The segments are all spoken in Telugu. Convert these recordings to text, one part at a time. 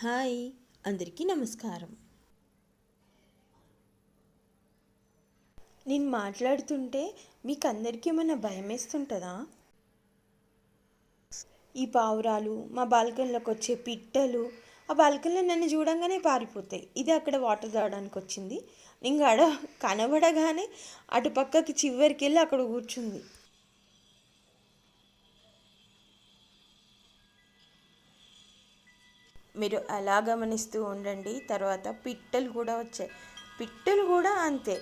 హాయ్, అందరికీ నమస్కారం. నేను మాట్లాడుతుంటే మీకు అందరికీ ఏమైనా భయం వేస్తుంటుందా? ఈ పావురాలు, మా బాల్కనీలోకి వచ్చే పిట్టలు, ఆ బాల్కనీలో నన్ను చూడంగానే పారిపోతాయి. ఇది అక్కడ వాటర్ తాగడానికి వచ్చింది. ఇంకా కనబడగానే అటు పక్కకి చివరికి వెళ్ళి అక్కడ కూర్చుంది. మీరు అలా గమనిస్తూ ఉండండి. తర్వాత పిట్టలు కూడా వచ్చాయి. పిట్టలు కూడా అంతే.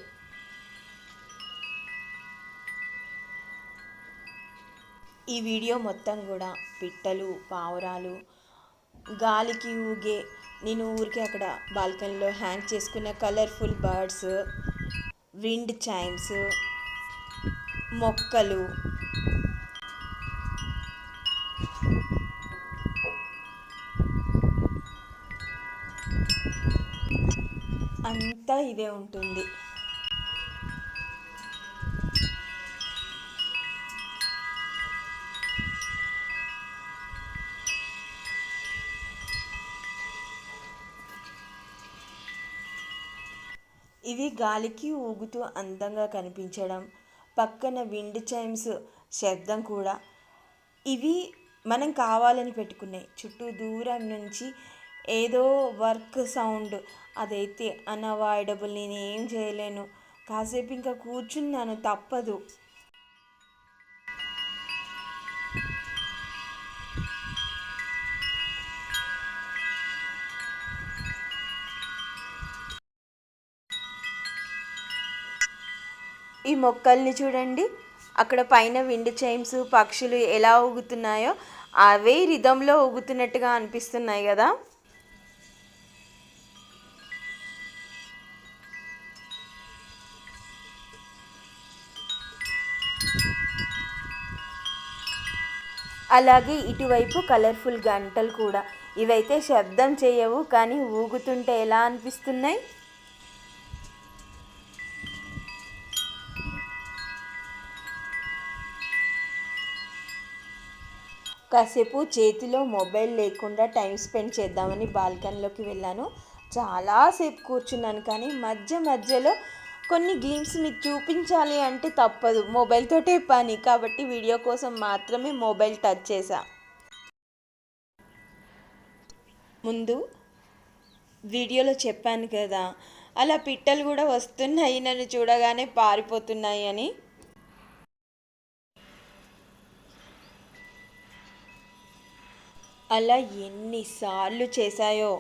ఈ వీడియో మొత్తం కూడా పిట్టలు, పావురాలు, గాలికి ఊగే, నేను ఊరికే అక్కడ బాల్కనీలో హ్యాంగ్ చేసుకున్న కలర్ఫుల్ బర్డ్స్, విండ్ చైమ్స్, మొక్కలు, అంతా ఇదే ఉంటుంది. ఇవి గాలికి ఊగుతూ అందంగా కనిపించడం, పక్కన విండ్ చైమ్స్ శబ్దం కూడా. ఇవి మనం కావాలని పెట్టుకున్నాయి. చుట్టూ దూరం నుంచి ఏదో వర్క్ సౌండ్, అదైతే అన్అవాయిడబుల్, నేను ఏం చేయలేను. కాసేపు ఇంకా కూర్చున్నాను, తప్పదు. ఈ మొక్కల్ని చూడండి, అక్కడ పైన విండ్ చైమ్స్, పక్షులు ఎలా ఊగుతున్నాయో అవే రిధంలో ఊగుతున్నట్టుగా అనిపిస్తున్నాయి కదా. అలాగే ఇటువైపు కలర్ఫుల్ గంటలు కూడా. ఇవైతే శబ్దం చేయవు, కానీ ఊగుతుంటే ఎలా అనిపిస్తున్నాయి. కాసేపు చేతిలో మొబైల్ లేకుండా టైం స్పెండ్ చేద్దామని బాల్కనీలోకి వెళ్ళాను. చాలాసేపు కూర్చున్నాను, కానీ మధ్యలో కొన్ని గ్లిమ్స్ మీకు చూపించాలి అంటే తప్పదు, మొబైల్తోటే పని. కాబట్టి వీడియో కోసం మాత్రమే మొబైల్ టచ్ చేశా. ముందు వీడియోలో చెప్పాను కదా, అలా పిట్టలు కూడా వస్తున్నాయి, నన్ను చూడగానే పారిపోతున్నాయి అని. అలా ఎన్నిసార్లు చేశాయో.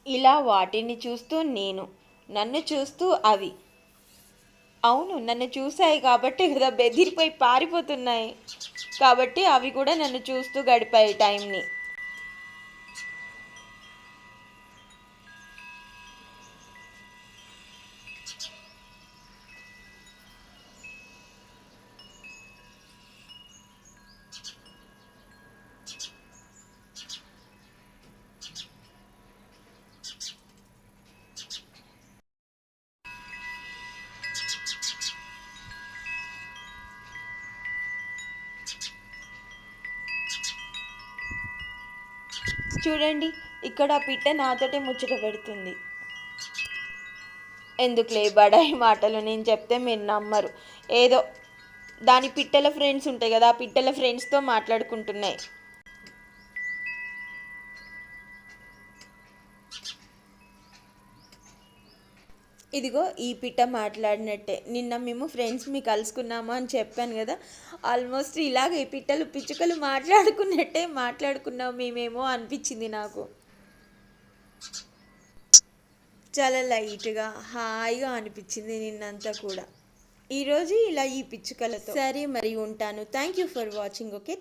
ఇలా వాటిని చూస్తూ నేను, నన్ను చూస్తూ అవి. అవును, నన్ను చూశాయి కాబట్టి కదా బెదిరిపోయి పారిపోతున్నాయి. కాబట్టి అవి కూడా నన్ను చూస్తూ గడిపాయి టైంని. చూడండి, ఇక్కడ పిట్ట నాతోటే ముచ్చట పెడుతుంది. ఎందుకులే బడాయి మాటలు, నేను చెప్తే మీరు నమ్మరు. ఏదో దాని పిట్టల ఫ్రెండ్స్ ఉంటాయి కదా, ఆ పిట్టల ఫ్రెండ్స్తో మాట్లాడుకుంటున్నాయి. ఇదిగో ఈ పిట్ట మాట్లాడినట్టే. నిన్న మేము ఫ్రెండ్స్ కలుసుకున్నాము అని చెప్పాను కదా, ఆల్మోస్ట్ ఇలాగే పిట్టలు పిచ్చుకలు మాట్లాడుకున్నట్టే మాట్లాడుకున్నాం మేమేమో అనిపించింది నాకు. చాలా లైట్గా హాయిగా అనిపించింది నిన్నంతా కూడా. ఈరోజు ఇలా ఈ పిచ్చుకలతో. సరే మరి ఉంటాను. Thank you for watching. Okay.